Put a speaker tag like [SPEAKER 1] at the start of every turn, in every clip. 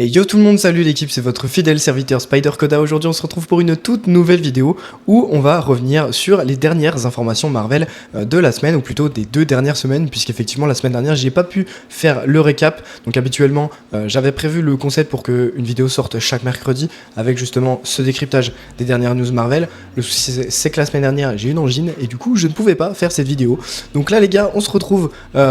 [SPEAKER 1] Et yo tout le monde, salut l'équipe, c'est votre fidèle serviteur Spider Coda. Aujourd'hui on se retrouve pour une toute nouvelle vidéo où on va revenir sur les dernières informations Marvel de la semaine, ou plutôt des 2 dernières semaines, puisqu'effectivement la semaine dernière j'ai pas pu faire le récap. Donc habituellement j'avais prévu le concept pour qu'une vidéo sorte chaque mercredi avec justement ce décryptage des dernières news Marvel. Le souci c'est que la semaine dernière j'ai une angine et du coup je ne pouvais pas faire cette vidéo. Donc là les gars, on se retrouve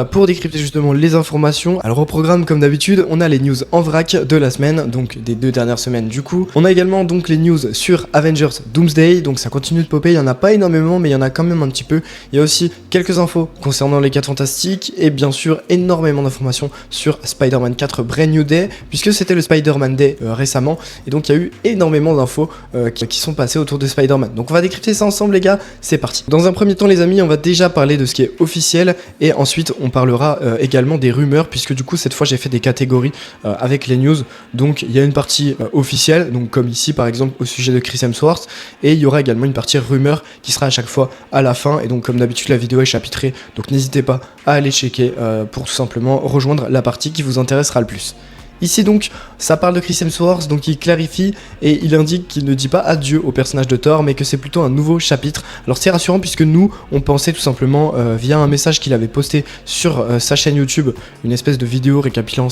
[SPEAKER 1] pour décrypter justement les informations. Alors au programme comme d'habitude, on a les news en vrac de la semaine, donc des 2 dernières semaines du coup. On a également donc les news sur Avengers Doomsday, donc ça continue de popper, il y en a pas énormément mais il y en a quand même un petit peu. Il y a aussi quelques infos concernant les 4 fantastiques et bien sûr énormément d'informations sur Spider-Man 4 Brand New Day, puisque c'était le Spider-Man Day récemment, et donc il y a eu énormément d'infos qui sont passées autour de Spider-Man. Donc on va décrypter ça ensemble les gars, c'est parti. Dans un premier temps les amis, on va déjà parler de ce qui est officiel et ensuite on parlera également des rumeurs, puisque du coup cette fois j'ai fait des catégories avec les news. Donc il y a une partie officielle, donc comme ici par exemple au sujet de Chris Hemsworth, et il y aura également une partie rumeur qui sera à chaque fois à la fin, et donc comme d'habitude la vidéo est chapitrée, donc n'hésitez pas à aller checker pour tout simplement rejoindre la partie qui vous intéressera le plus. Ici donc, ça parle de Chris Hemsworth, donc il clarifie et il indique qu'il ne dit pas adieu au personnage de Thor, mais que c'est plutôt un nouveau chapitre. Alors c'est rassurant puisque nous, on pensait tout simplement via un message qu'il avait posté sur sa chaîne YouTube, une espèce de vidéo récapitulant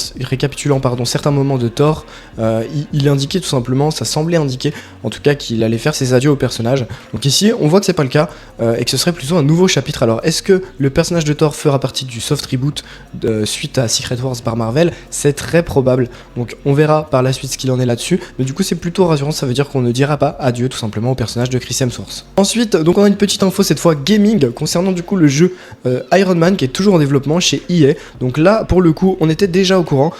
[SPEAKER 1] certains moments de Thor, il indiquait tout simplement, ça semblait indiquer en tout cas qu'il allait faire ses adieux au personnage. Donc ici, on voit que c'est pas le cas et que ce serait plutôt un nouveau chapitre. Alors est-ce que le personnage de Thor fera partie du soft reboot suite à Secret Wars par Marvel? C'est très probable. Donc on verra par la suite ce qu'il en est là-dessus, mais du coup c'est plutôt rassurant, ça veut dire qu'on ne dira pas adieu tout simplement au personnage de Chris Hemsworth. Ensuite, donc on a une petite info cette fois gaming concernant du coup le jeu Iron Man qui est toujours en développement chez EA. Donc là pour le coup on était déjà au courant,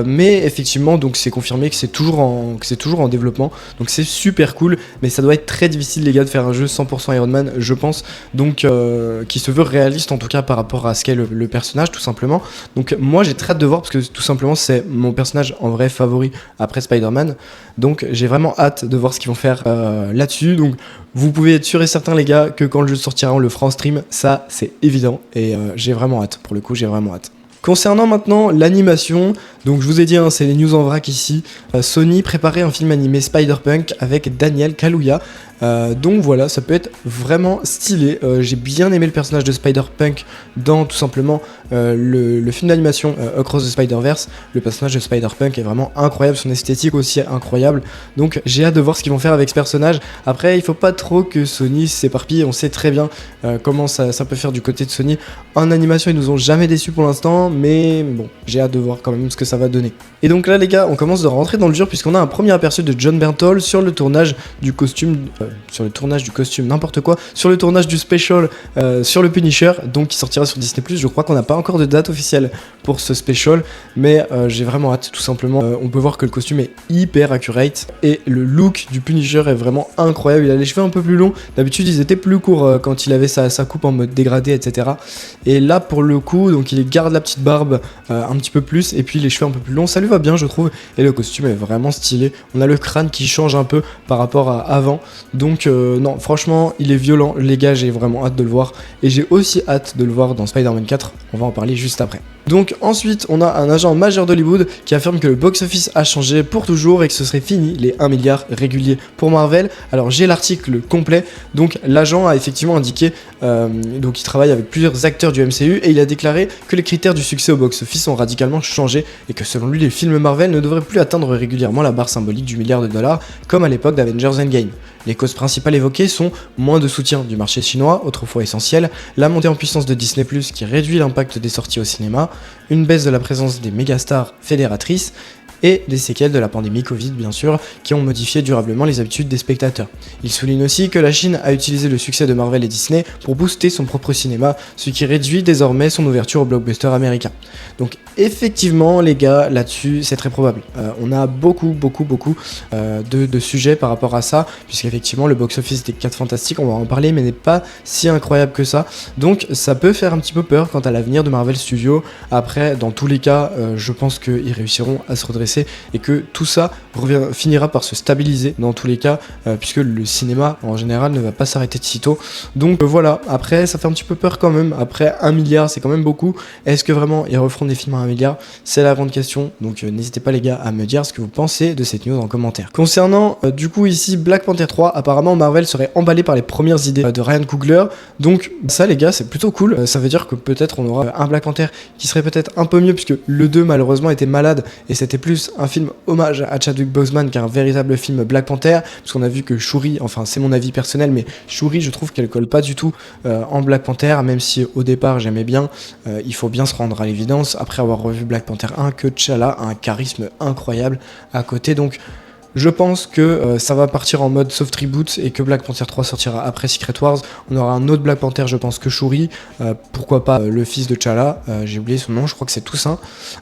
[SPEAKER 1] mais effectivement donc c'est confirmé que c'est toujours en développement, donc c'est super cool, mais ça doit être très difficile les gars de faire un jeu 100% Iron Man je pense, donc qui se veut réaliste en tout cas par rapport à ce qu'est le personnage tout simplement. Donc moi j'ai très hâte de voir parce que tout simplement c'est mon personnage en vrai favori après Spider-Man, donc j'ai vraiment hâte de voir ce qu'ils vont faire là-dessus. Donc vous pouvez être sûr et certain les gars que quand le jeu sortira on le fera en stream, ça c'est évident, et j'ai vraiment hâte, pour le coup j'ai vraiment hâte. Concernant maintenant l'animation, donc je vous ai dit, hein, c'est les news en vrac ici, Sony préparait un film animé Spider-Punk avec Daniel Kaluuya, donc voilà, ça peut être vraiment stylé. J'ai bien aimé le personnage de Spider-Punk dans tout simplement le film d'animation Across the Spider-Verse. Le personnage de Spider-Punk est vraiment incroyable, son esthétique aussi est incroyable, donc j'ai hâte de voir ce qu'ils vont faire avec ce personnage. Après il faut pas trop que Sony s'éparpille, on sait très bien comment ça peut faire du côté de Sony. En animation ils nous ont jamais déçus pour l'instant, mais bon, j'ai hâte de voir quand même ce que ça va donner. Et donc là les gars, on commence de rentrer dans le dur puisqu'on a un premier aperçu de Jon Bernthal sur le tournage du costume, n'importe quoi, sur le tournage du special sur le Punisher, donc qui sortira sur Disney+. Je crois qu'on n'a pas encore de date officielle pour ce special, mais j'ai vraiment hâte tout simplement. On peut voir que le costume est hyper accurate et le look du Punisher est vraiment incroyable. Il a les cheveux un peu plus longs, d'habitude ils étaient plus courts quand il avait sa coupe en mode dégradé, etc. Et là pour le coup, donc il garde la petite barbe un petit peu plus, et puis les cheveux un peu plus longs, ça lui va bien je trouve, et le costume est vraiment stylé. On a le crâne qui change un peu par rapport à avant, donc non franchement il est violent les gars, j'ai vraiment hâte de le voir, et j'ai aussi hâte de le voir dans Spider-Man 4, on va en parler juste après. Donc ensuite on a un agent majeur d'Hollywood qui affirme que le box-office a changé pour toujours et que ce serait fini les 1 milliard réguliers pour Marvel. Alors j'ai l'article complet, donc l'agent a effectivement indiqué, donc il travaille avec plusieurs acteurs du MCU, et il a déclaré que les critères du succès au box-office ont radicalement changé et que selon lui les films Marvel ne devraient plus atteindre régulièrement la barre symbolique du milliard de dollars comme à l'époque d'Avengers Endgame. Les causes principales évoquées sont moins de soutien du marché chinois, autrefois essentiel, la montée en puissance de Disney+, qui réduit l'impact des sorties au cinéma, une baisse de la présence des mégastars fédératrices, et des séquelles de la pandémie Covid bien sûr, qui ont modifié durablement les habitudes des spectateurs. Il souligne aussi que la Chine a utilisé le succès de Marvel et Disney pour booster son propre cinéma, ce qui réduit désormais son ouverture aux blockbusters américains. Donc effectivement les gars, là-dessus c'est très probable. On a beaucoup de sujets par rapport à ça, puisqu'effectivement le box-office des 4 Fantastiques, on va en parler, mais n'est pas si incroyable que ça. Donc ça peut faire un petit peu peur quant à l'avenir de Marvel Studios. Après, dans tous les cas, je pense qu'ils réussiront à se redresser et que tout ça finira par se stabiliser dans tous les cas, puisque le cinéma en général ne va pas s'arrêter de sitôt. Donc voilà, après ça fait un petit peu peur quand même. Après 1 milliard c'est quand même beaucoup. Est-ce que vraiment ils referont des films à 1 1 milliard? C'est la grande question, donc n'hésitez pas les gars à me dire ce que vous pensez de cette news en commentaire. Concernant du coup ici Black Panther 3, apparemment Marvel serait emballé par les premières idées de Ryan Coogler, donc ça les gars c'est plutôt cool, ça veut dire que peut-être on aura un Black Panther qui serait peut-être un peu mieux, puisque le 2 malheureusement était malade, et c'était plus un film hommage à Chadwick Boseman qu'un véritable film Black Panther, parce qu'on a vu que Shuri, enfin c'est mon avis personnel, mais Shuri je trouve qu'elle colle pas du tout en Black Panther, même si au départ j'aimais bien, il faut bien se rendre à l'évidence, après avoir revu Black Panther 1, que T'Challa a un charisme incroyable à côté, donc je pense que ça va partir en mode soft reboot et que Black Panther 3 sortira après Secret Wars. On aura un autre Black Panther, je pense, que Shuri. Pourquoi pas le fils de T'Challa, j'ai oublié son nom, je crois que c'est Toussaint.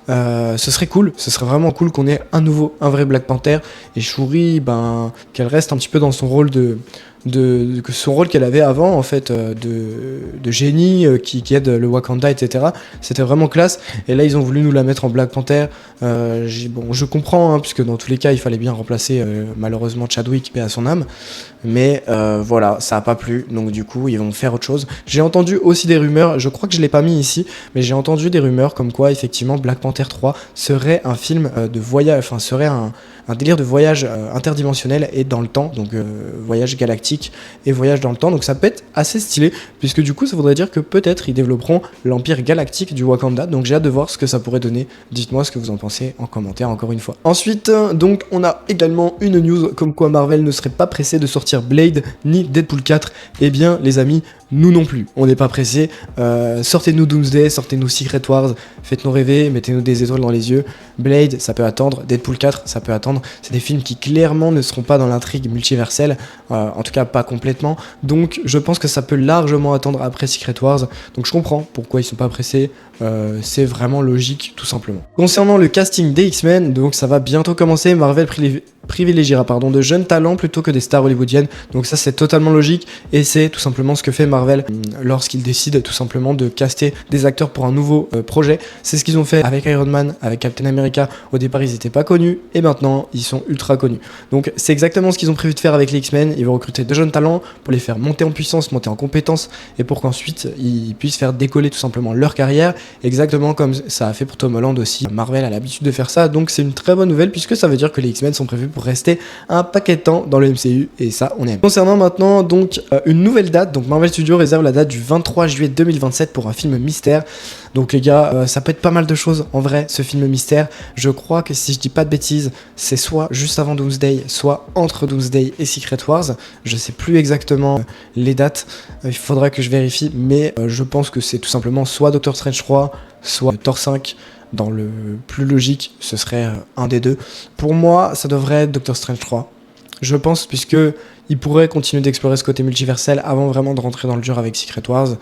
[SPEAKER 1] Ce serait cool, ce serait vraiment cool qu'on ait un vrai Black Panther. Et Shuri, qu'elle reste un petit peu dans son rôle son rôle qu'elle avait avant, en fait, de génie qui aide le Wakanda, etc. C'était vraiment classe. Et là, ils ont voulu nous la mettre en Black Panther. Je comprends, hein, puisque dans tous les cas, il fallait bien remplacer malheureusement Chadwick, paix à son âme. Mais voilà, ça a pas plu. Donc du coup, ils vont faire autre chose. J'ai entendu aussi des rumeurs, je crois que je l'ai pas mis ici, mais j'ai entendu des rumeurs comme quoi, effectivement, Black Panther 3 serait un film de voyage, enfin, serait un délire de voyage interdimensionnel et dans le temps, donc voyage galactique et voyage dans le temps, donc ça peut être assez stylé, puisque du coup ça voudrait dire que peut-être ils développeront l'empire galactique du Wakanda, donc j'ai hâte de voir ce que ça pourrait donner. Dites-moi ce que vous en pensez en commentaire encore une fois. Ensuite, donc on a également une news comme quoi Marvel ne serait pas pressé de sortir Blade ni Deadpool 4, et bien les amis, nous non plus, on n'est pas pressé. Sortez-nous Doomsday, sortez-nous Secret Wars, faites-nous rêver, mettez-nous des étoiles dans les yeux. Blade, ça peut attendre, Deadpool 4, ça peut attendre. C'est des films qui clairement ne seront pas dans l'intrigue multiverselle, en tout cas pas complètement. Donc je pense que ça peut largement attendre après Secret Wars. Donc je comprends pourquoi ils sont pas pressés. C'est vraiment logique, tout simplement. Concernant le casting des X-Men, donc ça va bientôt commencer. Marvel privilégiera de jeunes talents plutôt que des stars hollywoodiennes, donc ça c'est totalement logique, et c'est tout simplement ce que fait Marvel lorsqu'ils décident tout simplement de caster des acteurs pour un nouveau projet. C'est ce qu'ils ont fait avec Iron Man, avec Captain America. Au départ ils étaient pas connus, et maintenant ils sont ultra connus. Donc c'est exactement ce qu'ils ont prévu de faire avec les X-Men. Ils vont recruter de jeunes talents pour les faire monter en puissance, monter en compétences, et pour qu'ensuite ils puissent faire décoller tout simplement leur carrière, exactement comme ça a fait pour Tom Holland aussi. Marvel a l'habitude de faire ça, donc c'est une très bonne nouvelle, puisque ça veut dire que les X-Men sont prévus pour rester un paquet de temps dans le MCU, et ça on aime. Concernant maintenant donc une nouvelle date, donc Marvel Studios réserve la date du 23 juillet 2027 pour un film mystère. Donc les gars, ça peut être pas mal de choses en vrai, ce film mystère. Je crois que si je dis pas de bêtises, c'est soit juste avant Doomsday, soit entre Doomsday et Secret Wars. Je sais plus exactement les dates, il faudrait que je vérifie, mais je pense que c'est tout simplement soit Doctor Strange 3, soit Thor 5. Dans le plus logique, ce serait un des deux. Pour moi, ça devrait être Doctor Strange 3. Je pense, puisque il pourrait continuer d'explorer ce côté multiversel avant vraiment de rentrer dans le dur avec Secret Wars.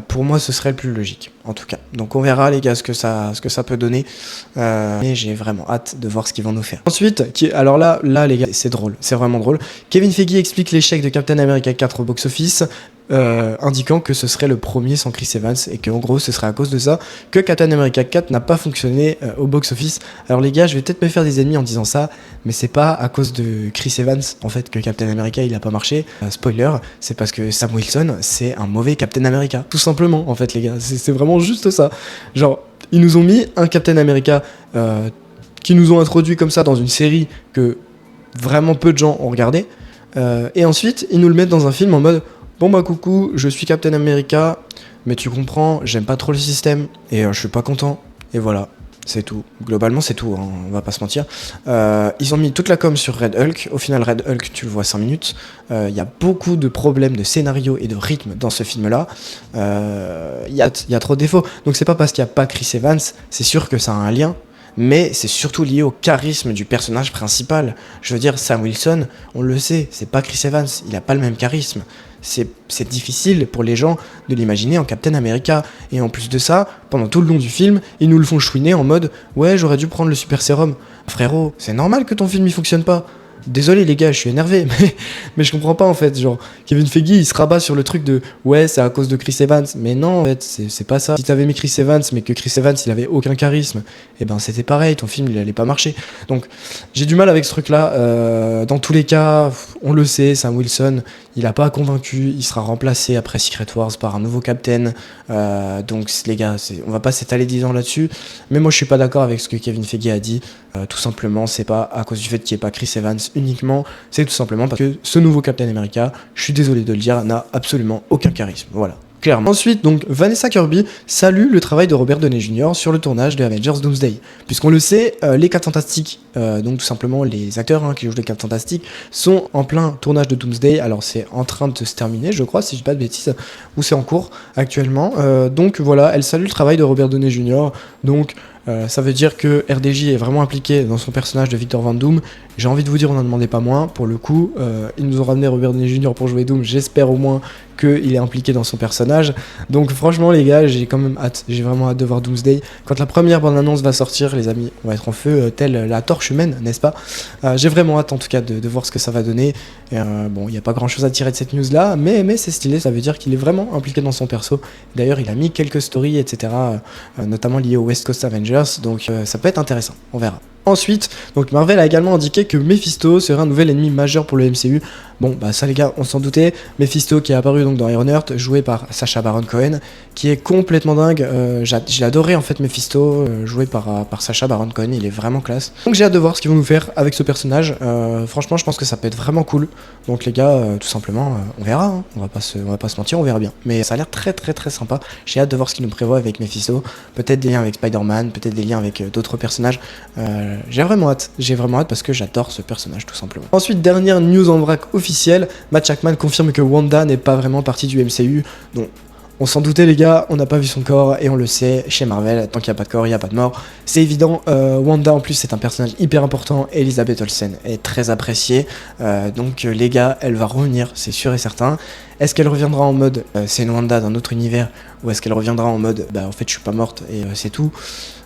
[SPEAKER 1] Pour moi, ce serait le plus logique, en tout cas. Donc on verra les gars ce que ça peut donner. Mais j'ai vraiment hâte de voir ce qu'ils vont nous faire. Ensuite, alors là les gars, c'est drôle, c'est vraiment drôle. Kevin Feige explique l'échec de Captain America 4 au box-office. Indiquant que ce serait le premier sans Chris Evans, et qu'en gros ce serait à cause de ça que Captain America 4 n'a pas fonctionné au box-office. Alors les gars, je vais peut-être me faire des ennemis en disant ça, mais c'est pas à cause de Chris Evans en fait que Captain America il a pas marché. Spoiler, c'est parce que Sam Wilson c'est un mauvais Captain America, tout simplement en fait les gars, c'est vraiment juste ça. Genre ils nous ont mis un Captain America qui nous ont introduit comme ça dans une série que vraiment peu de gens ont regardé, et ensuite ils nous le mettent dans un film en mode bon bah coucou, je suis Captain America, mais tu comprends, j'aime pas trop le système, et je suis pas content, et voilà, c'est tout. Globalement c'est tout, hein, on va pas se mentir. Ils ont mis toute la com sur Red Hulk, au final Red Hulk tu le vois 5 minutes, il y a beaucoup de problèmes de scénario et de rythme dans ce film là, il y a trop de défauts, donc c'est pas parce qu'il y a pas Chris Evans, c'est sûr que ça a un lien, mais c'est surtout lié au charisme du personnage principal. Je veux dire, Sam Wilson, on le sait, c'est pas Chris Evans, il a pas le même charisme. C'est difficile pour les gens de l'imaginer en Captain America. Et en plus de ça, pendant tout le long du film, ils nous le font chouiner en mode « Ouais, j'aurais dû prendre le super sérum ». Frérot, c'est normal que ton film il fonctionne pas. désolé les gars, je suis énervé, mais je comprends pas en fait. Genre, Kevin Feige il se rabat sur le truc de ouais, c'est à cause de Chris Evans. Mais non, en fait, c'est pas ça. Si t'avais mis Chris Evans, mais que Chris Evans il avait aucun charisme, et ben c'était pareil, ton film il allait pas marcher. Donc j'ai du mal avec ce truc là. Dans tous les cas, on le sait, Sam Wilson, il a pas convaincu, il sera remplacé après Secret Wars par un nouveau Captain. Donc les gars, on va pas s'étaler 10 ans là-dessus. Mais moi je suis pas d'accord avec ce que Kevin Feige a dit. Tout simplement, c'est pas à cause du fait qu'il n'y ait pas Chris Evans uniquement, c'est tout simplement parce que ce nouveau Captain America, je suis désolé de le dire, n'a absolument aucun charisme. Voilà. Clairement. Ensuite, donc, Vanessa Kirby salue le travail de Robert Downey Jr. sur le tournage de Avengers Doomsday. Puisqu'on le sait, les 4 Fantastiques, donc tout simplement les acteurs qui jouent les 4 Fantastiques, sont en plein tournage de Doomsday. Alors c'est en train de se terminer, je crois, si je dis pas de bêtises, ou c'est en cours actuellement. Donc voilà, elle salue le travail de Robert Downey Jr. Donc ça veut dire que RDJ est vraiment impliqué dans son personnage de Victor Van Doom. J'ai envie de vous dire, on n'en demandait pas moins. Pour le coup, ils nous ont ramené Robert Downey Jr. pour jouer Doom. J'espère au moins qu'il est impliqué dans son personnage. Donc franchement les gars, j'ai quand même hâte. J'ai vraiment hâte de voir Doomsday. Quand la première bande-annonce va sortir, les amis, on va être en feu, telle la torche humaine, n'est-ce pas? J'ai vraiment hâte en tout cas de voir ce que ça va donner. Bon, il n'y a pas grand-chose à tirer de cette news-là, mais c'est stylé. Ça veut dire qu'il est vraiment impliqué dans son perso. D'ailleurs, il a mis quelques stories, etc., notamment liées au West Coast Avengers. Donc ça peut être intéressant, on verra. Ensuite, donc Marvel a également indiqué que Mephisto serait un nouvel ennemi majeur pour le MCU. Bon, bah ça les gars, on s'en doutait. Mephisto qui est apparu donc dans Ironheart, joué par Sacha Baron Cohen, qui est complètement dingue. J'ai adoré en fait Mephisto, joué par Sacha Baron Cohen, il est vraiment classe. Donc j'ai hâte de voir ce qu'ils vont nous faire avec ce personnage. Franchement, je pense que ça peut être vraiment cool. Donc les gars, tout simplement, on verra. Hein. On va pas se mentir, on verra bien. Mais ça a l'air très très très sympa. J'ai hâte de voir ce qu'ils nous prévoient avec Mephisto. Peut-être des liens avec Spider-Man, peut-être des liens avec d'autres personnages. J'ai vraiment hâte parce que j'adore ce personnage tout simplement. Ensuite, dernière news en vrac officielle, Matt Shakman confirme que Wanda n'est pas vraiment partie du MCU. Donc on s'en doutait les gars, on n'a pas vu son corps et on le sait, chez Marvel, tant qu'il n'y a pas de corps, il n'y a pas de mort. C'est évident, Wanda en plus c'est un personnage hyper important, Elizabeth Olsen est très appréciée, donc les gars, elle va revenir, c'est sûr et certain. Est-ce qu'elle reviendra en mode c'est une Wanda d'un autre univers, ou est-ce qu'elle reviendra en mode bah en fait je suis pas morte et c'est tout.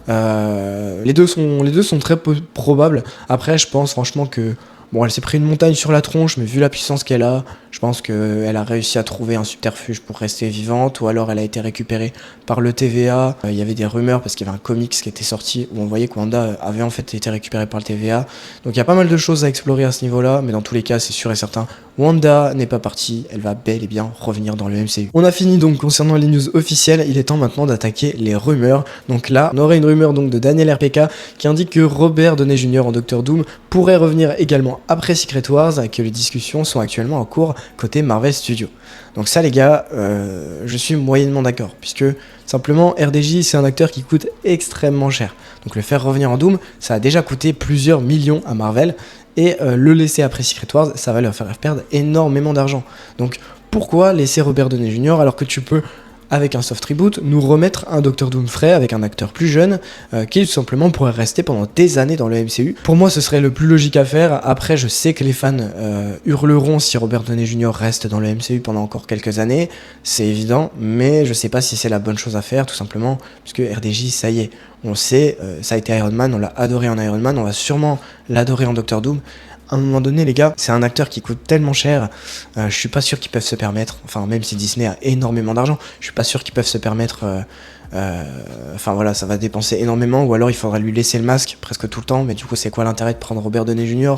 [SPEAKER 1] Les deux sont très probables. Après je pense franchement que bon, elle s'est pris une montagne sur la tronche, mais vu la puissance qu'elle a, je pense qu'elle a réussi à trouver un subterfuge pour rester vivante, ou alors elle a été récupérée par le TVA. Il y avait des rumeurs parce qu'il y avait un comics qui était sorti où on voyait que Wanda avait en fait été récupérée par le TVA. Donc il y a pas mal de choses à explorer à ce niveau-là, mais dans tous les cas, c'est sûr et certain, Wanda n'est pas partie, elle va bel et bien revenir dans le MCU. On a fini donc concernant les news officielles, il est temps maintenant d'attaquer les rumeurs. Donc là, on aurait une rumeur donc de Daniel RPK qui indique que Robert Downey Jr. en Doctor Doom pourrait revenir également après Secret Wars et que les discussions sont actuellement en cours côté Marvel Studios. Donc ça les gars, je suis moyennement d'accord, puisque simplement RDJ c'est un acteur qui coûte extrêmement cher. Donc le faire revenir en Doom, ça a déjà coûté plusieurs millions à Marvel, et le laisser après Secret Wars, ça va leur faire perdre énormément d'argent. Donc pourquoi laisser Robert Downey Jr. alors que tu peux, avec un soft reboot, nous remettre un Doctor Doom frais avec un acteur plus jeune qui tout simplement pourrait rester pendant des années dans le MCU. Pour moi ce serait le plus logique à faire. Après je sais que les fans hurleront si Robert Downey Jr. reste dans le MCU pendant encore quelques années, c'est évident, mais je sais pas si c'est la bonne chose à faire tout simplement, puisque RDJ ça y est, on le sait, ça a été Iron Man, on l'a adoré en Iron Man, on va sûrement l'adorer en Doctor Doom. À un moment donné, les gars, c'est un acteur qui coûte tellement cher, je suis pas sûr qu'ils peuvent se permettre, enfin même si Disney a énormément d'argent, je suis pas sûr qu'ils peuvent se permettre, enfin voilà, ça va dépenser énormément, ou alors il faudra lui laisser le masque presque tout le temps, mais du coup c'est quoi l'intérêt de prendre Robert Downey Jr.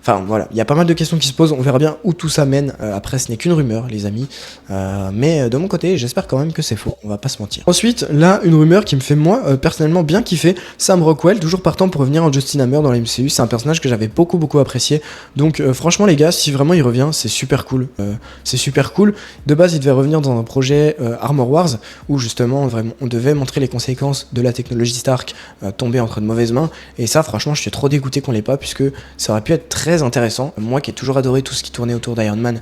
[SPEAKER 1] Enfin voilà, il y a pas mal de questions qui se posent, on verra bien où tout ça mène. Après ce n'est qu'une rumeur les amis, mais de mon côté j'espère quand même que c'est faux, on va pas se mentir. Ensuite là une rumeur qui me fait moi personnellement bien kiffer, Sam Rockwell toujours partant pour revenir en Justin Hammer dans la MCU, c'est un personnage que j'avais beaucoup apprécié, donc franchement les gars si vraiment il revient c'est super cool, de base il devait revenir dans un projet Armor Wars où justement on devait montrer les conséquences de la technologie Stark tombée entre de mauvaises mains, et ça franchement je suis trop dégoûté qu'on l'ait pas, puisque ça aurait pu être très intéressant. Moi qui ai toujours adoré tout ce qui tournait autour d'Iron Man,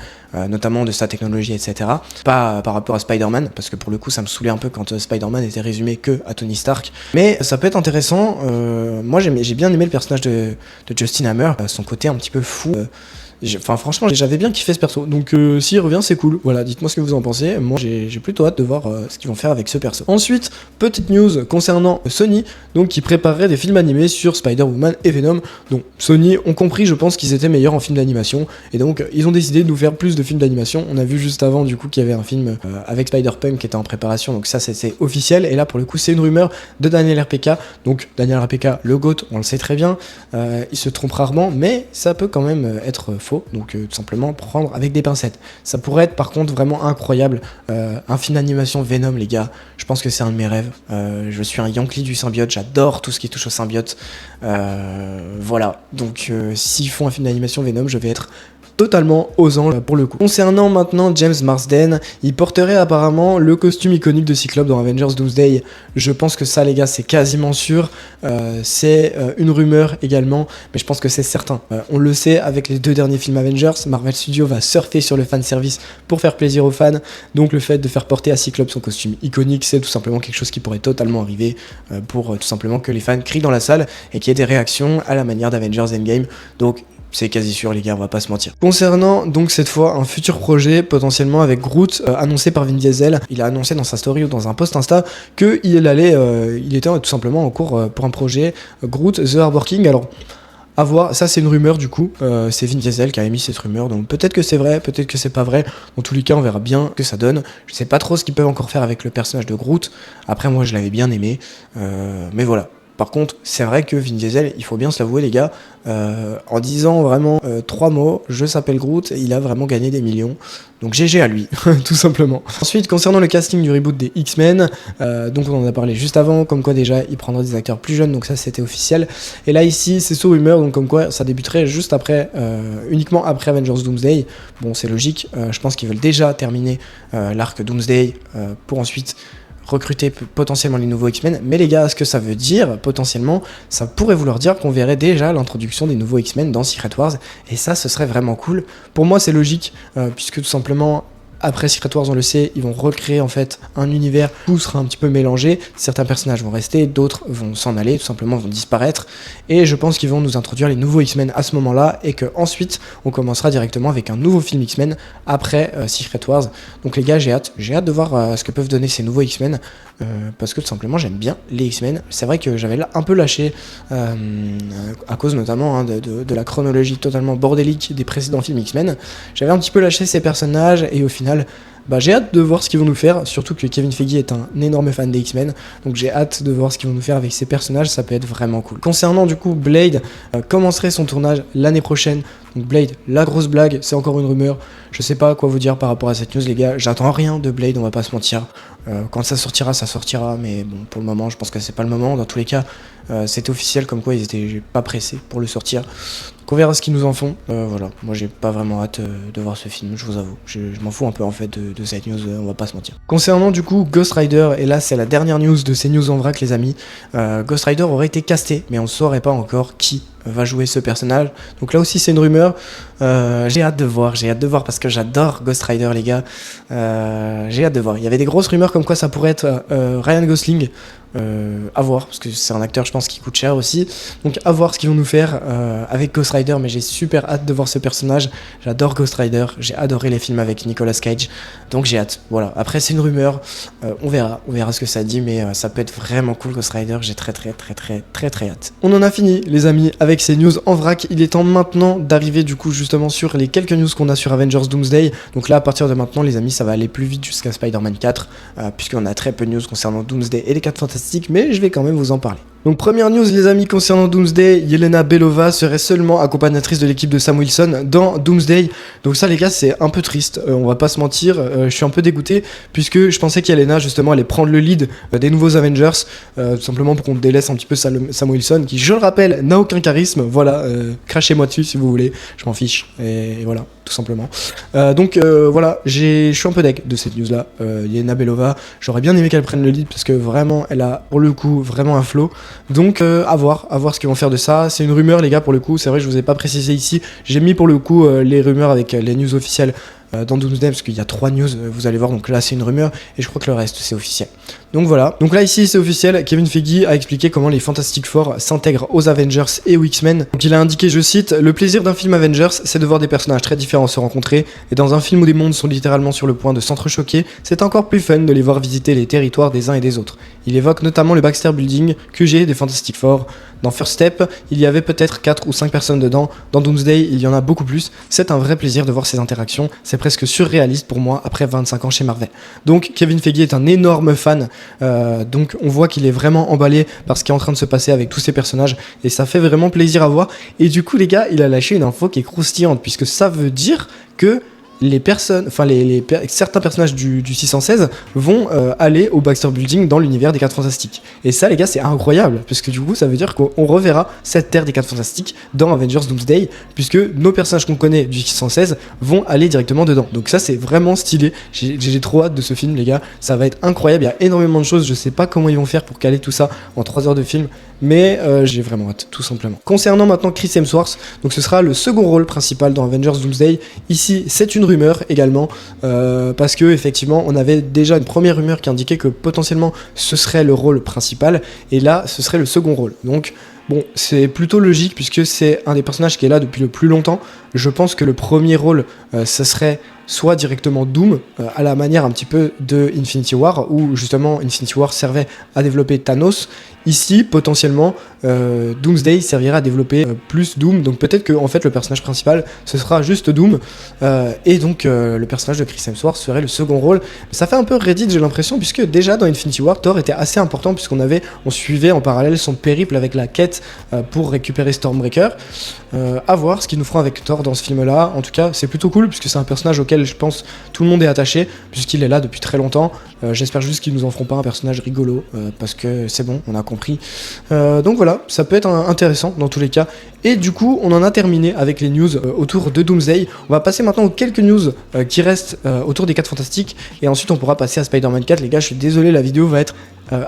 [SPEAKER 1] notamment de sa technologie, etc. Pas par rapport à Spider-Man, parce que pour le coup ça me saoulait un peu quand Spider-Man était résumé que à Tony Stark. Mais ça peut être intéressant. Moi j'ai bien aimé le personnage de Justin Hammer, son côté un petit peu fou. Enfin franchement j'avais bien kiffé ce perso, donc s'il revient c'est cool, voilà, dites-moi ce que vous en pensez, moi j'ai plutôt hâte de voir ce qu'ils vont faire avec ce perso. Ensuite, petite news concernant Sony, donc qui préparerait des films animés sur Spider-Woman et Venom. Donc Sony ont compris, je pense, qu'ils étaient meilleurs en films d'animation, et donc ils ont décidé de nous faire plus de films d'animation. On a vu juste avant du coup qu'il y avait un film avec Spider-Punk qui était en préparation, donc ça c'est officiel, et là pour le coup c'est une rumeur de Daniel RPK, donc Daniel RPK, le GOAT, on le sait très bien, il se trompe rarement, mais ça peut quand même être faux, donc tout simplement prendre avec des pincettes. Ça pourrait être par contre vraiment incroyable, un film d'animation Venom les gars, je pense que c'est un de mes rêves, je suis un Yankee du symbiote, j'adore tout ce qui touche au symbiote, voilà, donc s'ils font un film d'animation Venom, je vais être totalement aux anges pour le coup. Concernant maintenant James Marsden, il porterait apparemment le costume iconique de Cyclope dans Avengers Doomsday. Je pense que ça les gars c'est quasiment sûr, c'est une rumeur également, mais je pense que c'est certain. On le sait avec les 2 derniers films Avengers, Marvel Studios va surfer sur le fanservice pour faire plaisir aux fans, donc le fait de faire porter à Cyclope son costume iconique, c'est tout simplement quelque chose qui pourrait totalement arriver pour tout simplement que les fans crient dans la salle et qu'il y ait des réactions à la manière d'Avengers Endgame, donc c'est quasi sûr les gars, on va pas se mentir. Concernant donc cette fois un futur projet potentiellement avec Groot annoncé par Vin Diesel, il a annoncé dans sa story ou dans un post Insta qu'il allait, il était tout simplement en cours pour un projet Groot The Harbor King. Alors à voir, ça c'est une rumeur du coup, c'est Vin Diesel qui a émis cette rumeur, donc peut-être que c'est vrai, peut-être que c'est pas vrai, dans tous les cas on verra bien ce que ça donne. Je sais pas trop ce qu'ils peuvent encore faire avec le personnage de Groot, après moi je l'avais bien aimé, mais voilà. Par contre, c'est vrai que Vin Diesel, il faut bien se l'avouer les gars, en disant vraiment 3 mots, je s'appelle Groot, il a vraiment gagné des millions. Donc GG à lui, tout simplement. Ensuite, concernant le casting du reboot des X-Men, donc on en a parlé juste avant, comme quoi déjà il prendra des acteurs plus jeunes, donc ça c'était officiel. Et là ici, c'est sous rumeur, donc comme quoi ça débuterait juste après, uniquement après Avengers Doomsday. Bon, c'est logique, je pense qu'ils veulent déjà terminer l'arc Doomsday pour ensuite recruter potentiellement les nouveaux X-Men, mais les gars, ce que ça veut dire, potentiellement, ça pourrait vouloir dire qu'on verrait déjà l'introduction des nouveaux X-Men dans Secret Wars, et ça, ce serait vraiment cool. Pour moi, c'est logique, puisque tout simplement, après Secret Wars, on le sait, ils vont recréer en fait un univers où tout sera un petit peu mélangé, certains personnages vont rester, d'autres vont s'en aller, tout simplement vont disparaître, et je pense qu'ils vont nous introduire les nouveaux X-Men à ce moment-là, et qu'ensuite, on commencera directement avec un nouveau film X-Men après Secret Wars. Donc les gars, j'ai hâte de voir ce que peuvent donner ces nouveaux X-Men, parce que tout simplement, j'aime bien les X-Men. C'est vrai que j'avais un peu lâché, à cause notamment de la chronologie totalement bordélique des précédents films X-Men, j'avais un petit peu lâché ces personnages, et au final, j'ai hâte de voir ce qu'ils vont nous faire, surtout que Kevin Feige est un énorme fan des X-Men, donc j'ai hâte de voir ce qu'ils vont nous faire avec ces personnages, ça peut être vraiment cool. Concernant du coup Blade, commencerait son tournage l'année prochaine, donc Blade, la grosse blague, c'est encore une rumeur, je sais pas quoi vous dire par rapport à cette news les gars, j'attends rien de Blade, on va pas se mentir, quand ça sortira, mais bon, pour le moment je pense que c'est pas le moment, dans tous les cas, c'était officiel comme quoi ils étaient pas pressés pour le sortir. Donc on verra ce qu'ils nous en font. Voilà, moi j'ai pas vraiment hâte de voir ce film, je vous avoue. Je m'en fous un peu en fait de cette news, on va pas se mentir. Concernant du coup Ghost Rider, et là c'est la dernière news de ces news en vrac les amis, Ghost Rider aurait été casté, mais on saurait pas encore qui va jouer ce personnage. Donc là aussi c'est une rumeur, j'ai hâte de voir parce que j'adore Ghost Rider les gars, j'ai hâte de voir. Il y avait des grosses rumeurs comme quoi ça pourrait être Ryan Gosling, à voir, parce que c'est un acteur je pense qui coûte cher aussi, donc à voir ce qu'ils vont nous faire avec Ghost Rider, mais j'ai super hâte de voir ce personnage, j'adore Ghost Rider, j'ai adoré les films avec Nicolas Cage, donc j'ai hâte, voilà. Après c'est une rumeur, on verra ce que ça dit, mais ça peut être vraiment cool Ghost Rider, j'ai très hâte. On en a fini les amis avec ces news en vrac, il est temps maintenant d'arriver du coup justement sur les quelques news qu'on a sur Avengers Doomsday, donc là à partir de maintenant les amis ça va aller plus vite jusqu'à Spider-Man 4, puisqu'on a très peu de news concernant Doomsday et les 4 Fantastiques, mais je vais quand même vous en parler. Donc première news les amis concernant Doomsday, Yelena Belova serait seulement accompagnatrice de l'équipe de Sam Wilson dans Doomsday. Donc ça les gars c'est un peu triste, on va pas se mentir, je suis un peu dégoûté puisque je pensais qu'Yelena justement allait prendre le lead des nouveaux Avengers, tout simplement pour qu'on délaisse un petit peu Sam Wilson qui je le rappelle n'a aucun charisme, voilà, crachez-moi dessus si vous voulez, je m'en fiche, et voilà, tout simplement. Donc voilà, je suis un peu deg de cette news là, Yelena Belova, j'aurais bien aimé qu'elle prenne le lead parce que vraiment elle a pour le coup vraiment un flow. Donc à voir ce qu'ils vont faire de ça. C'est une rumeur les gars pour le coup, c'est vrai que je vous ai pas précisé ici. J'ai mis pour le coup les rumeurs avec les news officielles dans Doomsday, parce qu'il y a 3 news, vous allez voir, donc là c'est une rumeur, et je crois que le reste c'est officiel. Donc voilà, donc là ici c'est officiel, Kevin Feige a expliqué comment les Fantastic Four s'intègrent aux Avengers et aux X-Men. Donc il a indiqué, je cite, le plaisir d'un film Avengers, c'est de voir des personnages très différents se rencontrer, et dans un film où des mondes sont littéralement sur le point de s'entrechoquer, c'est encore plus fun de les voir visiter les territoires des uns et des autres. Il évoque notamment le Baxter Building, QG des Fantastic Four. Dans First Step, il y avait peut-être 4 ou 5 personnes dedans, dans Doomsday il y en a beaucoup plus, c'est un vrai plaisir de voir ces interactions, c'est presque surréaliste pour moi après 25 ans chez Marvel. Donc Kevin Feige est un énorme fan, donc on voit qu'il est vraiment emballé par ce qui est en train de se passer avec tous ces personnages, et ça fait vraiment plaisir à voir, et du coup les gars, il a lâché une info qui est croustillante, puisque ça veut dire que les personnes, enfin certains personnages du 616 vont aller au Baxter Building dans l'univers des 4 Fantastiques. Et ça les gars c'est incroyable, parce que du coup ça veut dire qu'on reverra cette terre des 4 Fantastiques dans Avengers Doomsday, puisque nos personnages qu'on connaît du 616 vont aller directement dedans. Donc ça c'est vraiment stylé, j'ai trop hâte de ce film les gars, ça va être incroyable, il y a énormément de choses, je sais pas comment ils vont faire pour caler tout ça en 3 heures de film, mais j'ai vraiment hâte, tout simplement. Concernant maintenant Chris Hemsworth, donc ce sera le second rôle principal dans Avengers Doomsday. Ici c'est une rumeur également, parce que effectivement on avait déjà une première rumeur qui indiquait que potentiellement ce serait le rôle principal, et là ce serait le second rôle. Donc bon, c'est plutôt logique puisque c'est un des personnages qui est là depuis le plus longtemps. Je pense que le premier rôle, ça serait soit directement Doom, à la manière un petit peu de Infinity War, où justement Infinity War servait à développer Thanos. Ici, potentiellement, Doomsday servira à développer plus Doom, donc peut-être que en fait le personnage principal ce sera juste Doom, et donc le personnage de Chris Hemsworth serait le second rôle. Ça fait un peu Reddit, j'ai l'impression, puisque déjà dans Infinity War, Thor était assez important, on suivait en parallèle son périple avec la quête pour récupérer Stormbreaker. À voir ce qu'ils nous feront avec Thor dans ce film-là. En tout cas, c'est plutôt cool, puisque c'est un personnage auquel je pense tout le monde est attaché, puisqu'il est là depuis très longtemps. J'espère juste qu'ils nous en feront pas un personnage rigolo, parce que c'est bon, on a compris. Donc voilà, ça peut être intéressant dans tous les cas. Et du coup, on en a terminé avec les news autour de Doomsday. On va passer maintenant aux quelques news qui restent autour des 4 Fantastiques, et ensuite on pourra passer à Spider-Man 4. Les gars, je suis désolé, la vidéo va être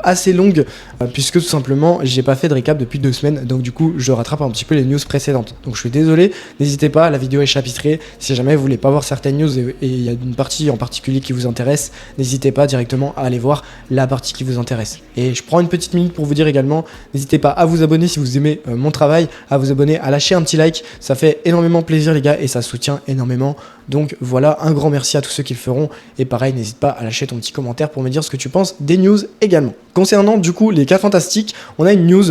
[SPEAKER 1] assez longue, puisque tout simplement j'ai pas fait de récap depuis 2 semaines, donc du coup je rattrape un petit peu les news précédentes. Donc je suis désolé, n'hésitez pas, la vidéo est chapitrée, si jamais vous voulez pas voir certaines news et il y a une partie en particulier qui vous intéresse, n'hésitez pas directement à aller voir la partie qui vous intéresse. Et je prends une petite minute pour vous dire également, n'hésitez pas à vous abonner si vous aimez mon travail, à vous abonner, à lâcher un petit like, ça fait énormément plaisir les gars, et ça soutient énormément. Donc voilà, un grand merci à tous ceux qui le feront, et pareil, n'hésite pas à lâcher ton petit commentaire pour me dire ce que tu penses des news également. Concernant du coup les 4 Fantastiques, on a une news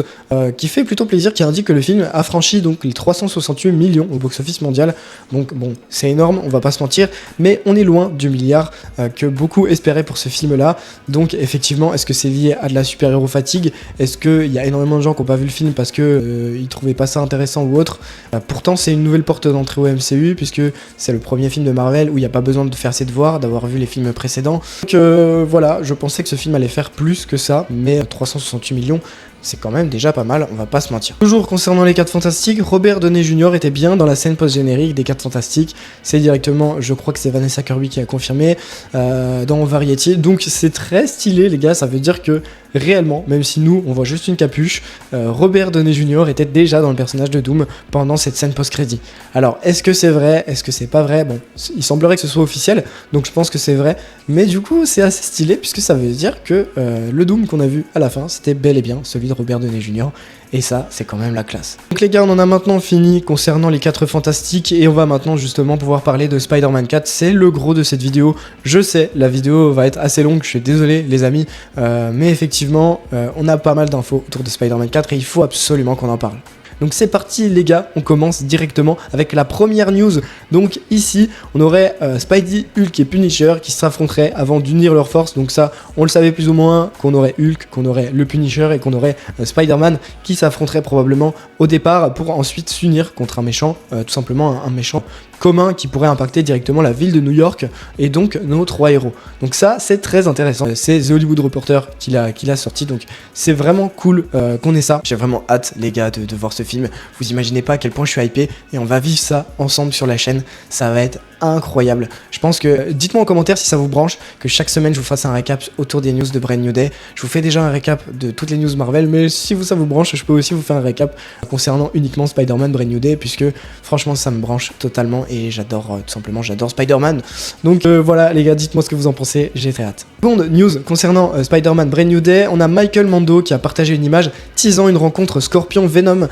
[SPEAKER 1] qui fait plutôt plaisir, qui indique que le film a franchi donc les 368 millions au box-office mondial. Donc bon, c'est énorme, on va pas se mentir, mais on est loin du milliard que beaucoup espéraient pour ce film-là. Donc effectivement, est-ce que c'est lié à de la super-héros fatigue? Est-ce qu'il y a énormément de gens qui n'ont pas vu le film parce que ils trouvaient pas ça intéressant ou autre? Pourtant, c'est une nouvelle porte d'entrée au MCU, puisque c'est le premier film de Marvel où il n'y a pas besoin de faire ses devoirs, d'avoir vu les films précédents. Donc voilà, je pensais que ce film allait faire plus que ça, mais 368 millions, c'est quand même déjà pas mal, on va pas se mentir. Toujours concernant les 4 Fantastiques, Robert Downey Jr. était bien dans la scène post-générique des 4 Fantastiques. C'est directement, je crois que c'est Vanessa Kirby qui a confirmé dans Variety. Donc c'est très stylé les gars, ça veut dire que réellement, même si nous on voit juste une capuche, Robert Downey Jr. était déjà dans le personnage de Doom pendant cette scène post-crédit. Alors est-ce que c'est vrai, est-ce que c'est pas vrai? Bon, il semblerait que ce soit officiel, donc je pense que c'est vrai, mais du coup c'est assez stylé puisque ça veut dire que le Doom qu'on a vu à la fin, c'était bel et bien celui de Robert Downey Jr. Et ça, c'est quand même la classe. Donc les gars, on en a maintenant fini concernant les 4 Fantastiques, et on va maintenant justement pouvoir parler de Spider-Man 4. C'est le gros de cette vidéo. Je sais, la vidéo va être assez longue, je suis désolé les amis, mais effectivement, on a pas mal d'infos autour de Spider-Man 4 et il faut absolument qu'on en parle. Donc c'est parti les gars, on commence directement avec la première news. Donc ici, on aurait Spidey, Hulk et Punisher qui s'affronteraient avant d'unir leurs forces. Donc ça, on le savait plus ou moins, qu'on aurait Hulk, qu'on aurait le Punisher et qu'on aurait Spider-Man qui s'affronteraient probablement au départ pour ensuite s'unir contre un méchant, tout simplement un méchant commun qui pourrait impacter directement la ville de New York et donc nos 3 héros. Donc ça, c'est très intéressant. C'est The Hollywood Reporter qui l'a sorti, donc c'est vraiment cool qu'on ait ça. J'ai vraiment hâte les gars de voir ce film. Vous imaginez pas à quel point je suis hypé, et on va vivre ça ensemble sur la chaîne. Ça va être incroyable. Je pense que, dites-moi en commentaire si ça vous branche, que chaque semaine je vous fasse un récap autour des news de Brand New Day. Je vous fais déjà un récap de toutes les news Marvel, mais si ça vous branche, je peux aussi vous faire un récap concernant uniquement Spider-Man Brand New Day, puisque franchement ça me branche totalement et j'adore, tout simplement, j'adore Spider-Man. Donc voilà les gars, dites-moi ce que vous en pensez, j'ai très hâte. Seconde news concernant Spider-Man Brand New Day, on a Michael Mando qui a partagé une image teasant une rencontre Scorpion-Venom,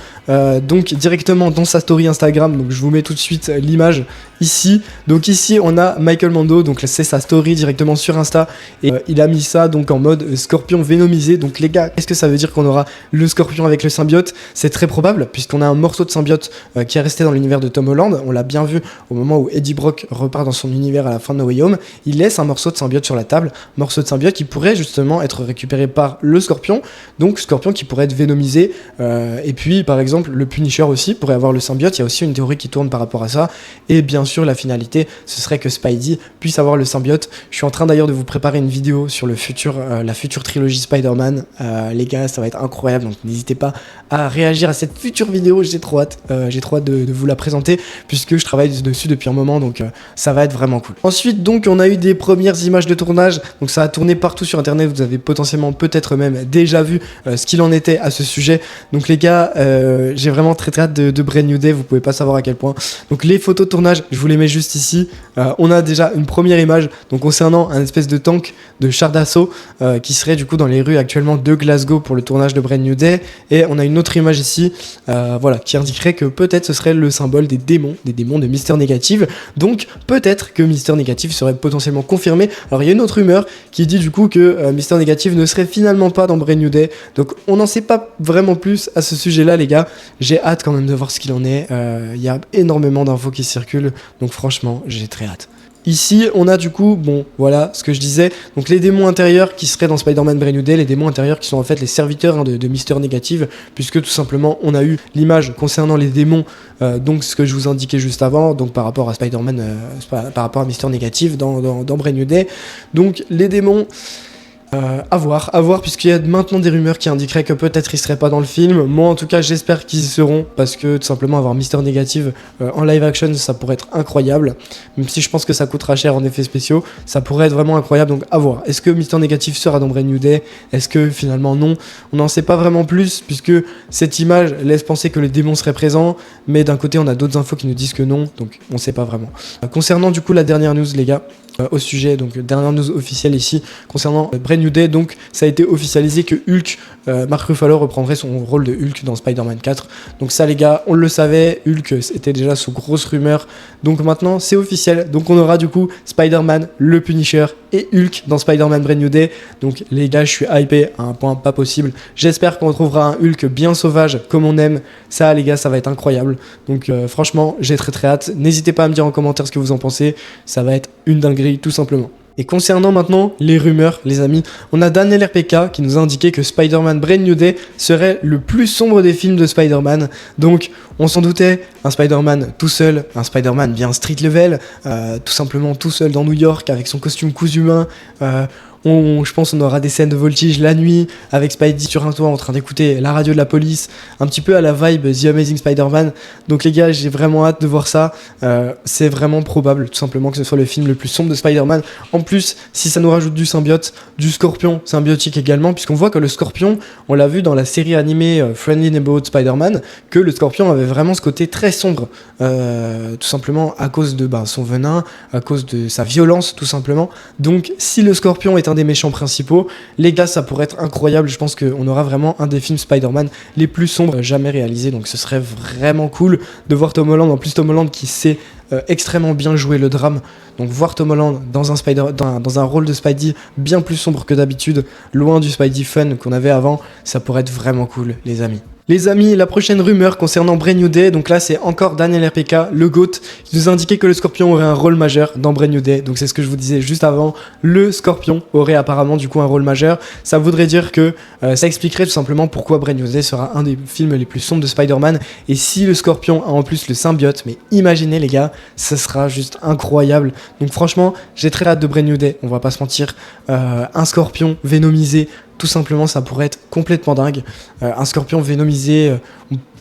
[SPEAKER 1] donc directement dans sa story Instagram, donc je vous mets tout de suite l'image ici. Donc ici on a Michael Mando, donc c'est sa story directement sur Insta, et il a mis ça donc en mode Scorpion vénomisé. Donc les gars, est-ce que ça veut dire qu'on aura le Scorpion avec le symbiote? C'est très probable, puisqu'on a un morceau de symbiote qui est resté dans l'univers de Tom Holland. On l'a bien vu au moment où Eddie Brock repart dans son univers à la fin de No Way Home, il laisse un morceau de symbiote sur la table, morceau de symbiote qui pourrait justement être récupéré par le Scorpion, donc Scorpion qui pourrait être vénomisé, et puis par exemple le Punisher aussi pourrait avoir le symbiote. Il y a aussi une théorie qui tourne par rapport à ça, et bien sûr la finalité ce serait que Spidey puisse avoir le symbiote. Je suis en train d'ailleurs de vous préparer une vidéo sur la future trilogie Spider-Man, les gars, ça va être incroyable, donc n'hésitez pas à réagir à cette future vidéo, j'ai trop hâte de vous la présenter, puisque je travaille dessus depuis un moment, donc ça va être vraiment cool. Ensuite donc on a eu des premières images de tournage, donc ça a tourné partout sur internet, vous avez potentiellement peut-être même déjà vu ce qu'il en était à ce sujet. Donc les gars, j'ai vraiment très hâte de Brand New Day, vous pouvez pas savoir à quel point. Donc les photos de tournage, je vous les mets juste ici. On a déjà une première image donc concernant un espèce de tank de char d'assaut qui serait du coup dans les rues actuellement de Glasgow pour le tournage de Brand New Day, et on a une autre image ici voilà, qui indiquerait que peut-être ce serait le symbole des démons de Mister Négative, donc peut-être que Mister Négative serait potentiellement confirmé. Alors il y a une autre rumeur qui dit du coup que Mister Négative ne serait finalement pas dans Brand New Day, donc on n'en sait pas vraiment plus à ce sujet là les gars, j'ai hâte quand même de voir ce qu'il en est. Il y a énormément d'infos qui circulent, donc franchement j'ai très hâte. Ici, on a du coup, bon, voilà ce que je disais, donc les démons intérieurs qui seraient dans Spider-Man Brand New Day, les démons intérieurs qui sont en fait les serviteurs de Mister Négative, puisque tout simplement on a eu l'image concernant les démons, donc ce que je vous indiquais juste avant, donc par rapport à Spider-Man, par rapport à Mister Négative dans Brand New Day, donc les démons... à voir, puisqu'il y a maintenant des rumeurs qui indiqueraient que peut-être ils seraient pas dans le film. Moi en tout cas j'espère qu'ils y seront, parce que tout simplement avoir Mister Négative en live action ça pourrait être incroyable, même si je pense que ça coûtera cher en effets spéciaux, ça pourrait être vraiment incroyable, donc à voir. Est-ce que Mister Négative sera dans Brand New Day? Est-ce que finalement non? On n'en sait pas vraiment plus, puisque cette image laisse penser que les démons seraient présents, mais d'un côté on a d'autres infos qui nous disent que non, donc on sait pas vraiment. Concernant du coup la dernière news les gars, au sujet, donc dernière news officielle ici concernant Brand New Day, donc ça a été officialisé que Hulk, Mark Ruffalo reprendrait son rôle de Hulk dans Spider-Man 4, donc ça les gars on le savait, Hulk était déjà sous grosse rumeur, donc maintenant c'est officiel, donc on aura du coup Spider-Man, le Punisher et Hulk dans Spider-Man Brand New Day. Donc les gars je suis hypé à un point pas possible, j'espère qu'on retrouvera un Hulk bien sauvage comme on aime, ça les gars ça va être incroyable, donc franchement j'ai très hâte, n'hésitez pas à me dire en commentaire ce que vous en pensez, ça va être une dinguerie tout simplement. Et concernant maintenant les rumeurs, les amis, on a Daniel RPK qui nous a indiqué que Spider-Man Brand New Day serait le plus sombre des films de Spider-Man. Donc, on s'en doutait, un Spider-Man tout seul, un Spider-Man bien street level, tout simplement tout seul dans New York avec son costume cousu humain. Je pense qu'on aura des scènes de voltige la nuit avec Spidey sur un toit en train d'écouter la radio de la police, un petit peu à la vibe The Amazing Spider-Man. Donc les gars, j'ai vraiment hâte de voir ça. C'est vraiment probable tout simplement que ce soit le film le plus sombre de Spider-Man. En plus, si ça nous rajoute du symbiote, du Scorpion symbiotique également, puisqu'on voit que le Scorpion, on l'a vu dans la série animée Friendly Neighborhood Spider-Man, que le Scorpion avait vraiment ce côté très sombre, tout simplement à cause de son venin, à cause de sa violence tout simplement. Donc si le Scorpion est un des méchants principaux, les gars ça pourrait être incroyable, je pense qu'on aura vraiment un des films Spider-Man les plus sombres jamais réalisés, donc ce serait vraiment cool de voir Tom Holland, en plus Tom Holland qui sait extrêmement bien jouer le drame, donc voir Tom Holland dans un rôle de Spidey bien plus sombre que d'habitude, loin du Spidey fun qu'on avait avant, ça pourrait être vraiment cool les amis. Les amis, la prochaine rumeur concernant Brand New Day, donc là c'est encore Daniel RPK, le GOAT, qui nous a indiqué que le Scorpion aurait un rôle majeur dans Brand New Day, donc c'est ce que je vous disais juste avant, le Scorpion aurait apparemment du coup un rôle majeur, ça voudrait dire que ça expliquerait tout simplement pourquoi Brand New Day sera un des films les plus sombres de Spider-Man, et si le Scorpion a en plus le symbiote, mais imaginez les gars, ça sera juste incroyable, donc franchement j'ai très hâte de Brand New Day, on va pas se mentir, un Scorpion vénomisé, tout simplement ça pourrait être complètement dingue, un Scorpion vénomisé,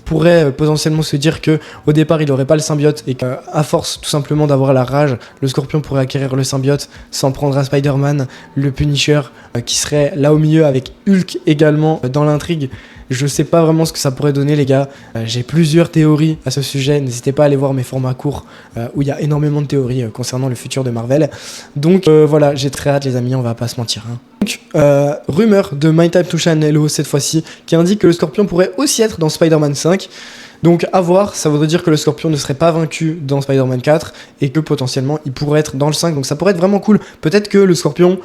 [SPEAKER 1] pourrait potentiellement se dire que au départ il aurait pas le symbiote et qu'à force tout simplement d'avoir la rage, le Scorpion pourrait acquérir le symbiote, s'en prendre à Spider-Man, le Punisher qui serait là au milieu avec Hulk également dans l'intrigue. Je sais pas vraiment ce que ça pourrait donner les gars, j'ai plusieurs théories à ce sujet, n'hésitez pas à aller voir mes formats courts où il y a énormément de théories concernant le futur de Marvel. Donc voilà, j'ai très hâte les amis, on va pas se mentir. Donc, rumeur de My Time to Shine Hello cette fois-ci, qui indique que le Scorpion pourrait aussi être dans Spider-Man 5. Donc à voir, ça voudrait dire que le Scorpion ne serait pas vaincu dans Spider-Man 4 et que potentiellement il pourrait être dans le 5, donc ça pourrait être vraiment cool. Peut-être que le Scorpion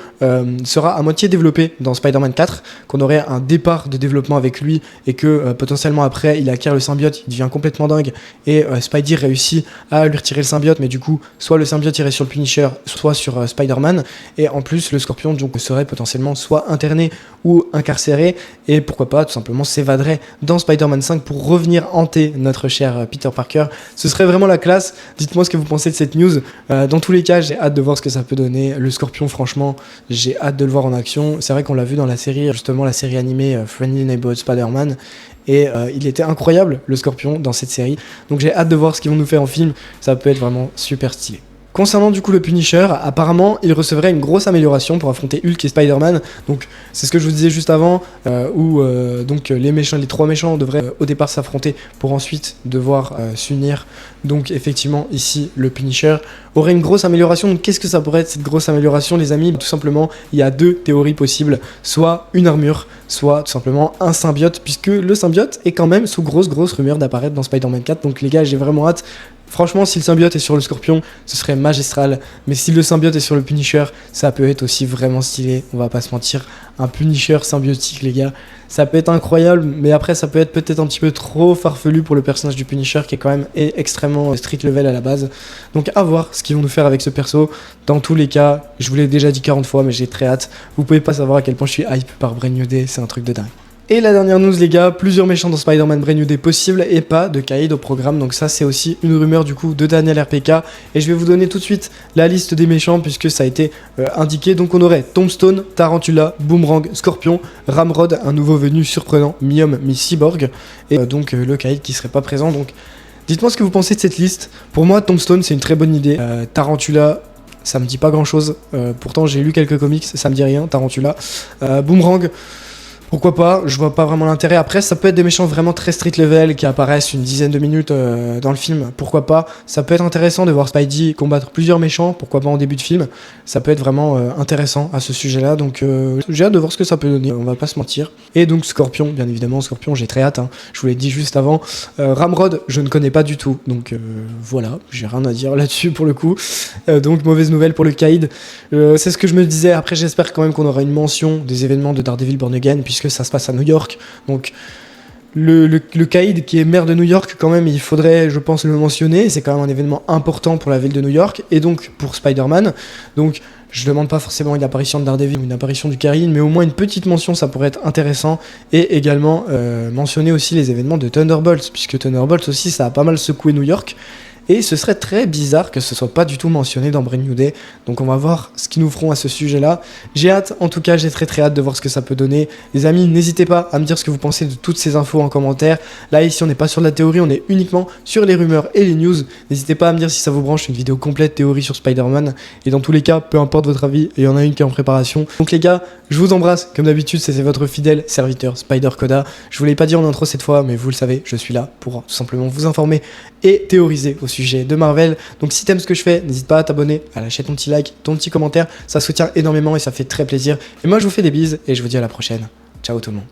[SPEAKER 1] sera à moitié développé dans Spider-Man 4, qu'on aurait un départ de développement avec lui et que potentiellement après il acquiert le symbiote, il devient complètement dingue et Spidey réussit à lui retirer le symbiote, mais du coup soit le symbiote irait sur le Punisher, soit sur Spider-Man, et en plus le Scorpion donc serait potentiellement soit interné ou incarcéré et pourquoi pas tout simplement s'évaderait dans Spider-Man 5 pour revenir hanter notre cher Peter Parker. Ce serait vraiment la classe. Dites-moi ce que vous pensez de cette news. Dans tous les cas, j'ai hâte de voir ce que ça peut donner. Le Scorpion, franchement, j'ai hâte de le voir en action. C'est vrai qu'on l'a vu dans la série, justement la série animée Friendly Neighborhood Spider-Man. Et il était incroyable, le Scorpion, dans cette série. Donc j'ai hâte de voir ce qu'ils vont nous faire en film. Ça peut être vraiment super stylé. Concernant du coup le Punisher, apparemment il recevrait une grosse amélioration pour affronter Hulk et Spider-Man. Donc c'est ce que je vous disais juste avant, où donc les trois méchants devraient au départ s'affronter pour ensuite devoir s'unir. Donc effectivement ici le Punisher aurait une grosse amélioration. Donc qu'est-ce que ça pourrait être cette grosse amélioration les amis? Tout simplement il y a deux théories possibles, soit une armure, soit tout simplement un symbiote, puisque le symbiote est quand même sous grosse rumeur d'apparaître dans Spider-Man 4. Donc les gars, j'ai vraiment hâte. Franchement, si le symbiote est sur le Scorpion, ce serait magistral. Mais si le symbiote est sur le Punisher, ça peut être aussi vraiment stylé. On va pas se mentir. Un Punisher symbiotique, les gars, ça peut être incroyable. Mais après, ça peut être peut-être un petit peu trop farfelu pour le personnage du Punisher, qui est quand même extrêmement street level à la base. Donc à voir ce qu'ils vont nous faire avec ce perso. Dans tous les cas, je vous l'ai déjà dit 40 fois, mais j'ai très hâte. Vous pouvez pas savoir à quel point je suis hype par Brand New Day. C'est un truc de dingue. Et la dernière news les gars, plusieurs méchants dans Spider-Man Brand New Day possible et pas de Kaïd au programme, donc ça c'est aussi une rumeur du coup de Daniel RPK, et je vais vous donner tout de suite la liste des méchants puisque ça a été indiqué. Donc on aurait Tombstone, Tarantula, Boomerang, Scorpion, Ramrod, un nouveau venu surprenant, mi-homme mi-cyborg, et donc le Kaïd qui serait pas présent. Donc dites-moi ce que vous pensez de cette liste. Pour moi Tombstone c'est une très bonne idée, Tarantula ça me dit pas grand chose, pourtant j'ai lu quelques comics, ça me dit rien, Tarantula, Boomerang, pourquoi pas, je vois pas vraiment l'intérêt. Après, ça peut être des méchants vraiment très street level qui apparaissent une dizaine de minutes dans le film, pourquoi pas. Ça peut être intéressant de voir Spidey combattre plusieurs méchants, pourquoi pas en début de film. Ça peut être vraiment intéressant à ce sujet-là, donc j'ai hâte de voir ce que ça peut donner, on va pas se mentir. Et donc Scorpion, bien évidemment, Scorpion, j'ai très hâte, hein. Je vous l'ai dit juste avant. Ramrod, je ne connais pas du tout, donc voilà, j'ai rien à dire là-dessus pour le coup. Donc mauvaise nouvelle pour le Kaïd. C'est ce que je me disais, après j'espère quand même qu'on aura une mention des événements de Daredevil Born Again, puisque ça se passe à New York, donc le Kaïd qui est maire de New York quand même, il faudrait je pense le mentionner, c'est quand même un événement important pour la ville de New York et donc pour Spider-Man. Donc je demande pas forcément une apparition de Daredevil ou une apparition du Kaïd, mais au moins une petite mention ça pourrait être intéressant, et également mentionner aussi les événements de Thunderbolts, puisque Thunderbolts aussi ça a pas mal secoué New York. Et ce serait très bizarre que ce soit pas du tout mentionné dans Brand New Day. Donc on va voir ce qu'ils nous feront à ce sujet-là. J'ai hâte, en tout cas j'ai très hâte de voir ce que ça peut donner. Les amis, n'hésitez pas à me dire ce que vous pensez de toutes ces infos en commentaire. Là ici on n'est pas sur de la théorie, on est uniquement sur les rumeurs et les news. N'hésitez pas à me dire si ça vous branche une vidéo complète théorie sur Spider-Man. Et dans tous les cas, peu importe votre avis, il y en a une qui est en préparation. Donc les gars, je vous embrasse. Comme d'habitude, c'était votre fidèle serviteur Spider Coda. Je vous l'ai pas dit en intro cette fois, mais vous le savez, je suis là pour tout simplement vous informer et théoriser au sujet de Marvel. Donc si t'aimes ce que je fais, n'hésite pas à t'abonner, à lâcher ton petit like, ton petit commentaire, ça soutient énormément et ça fait très plaisir. Et moi je vous fais des bises et je vous dis à la prochaine. Ciao tout le monde.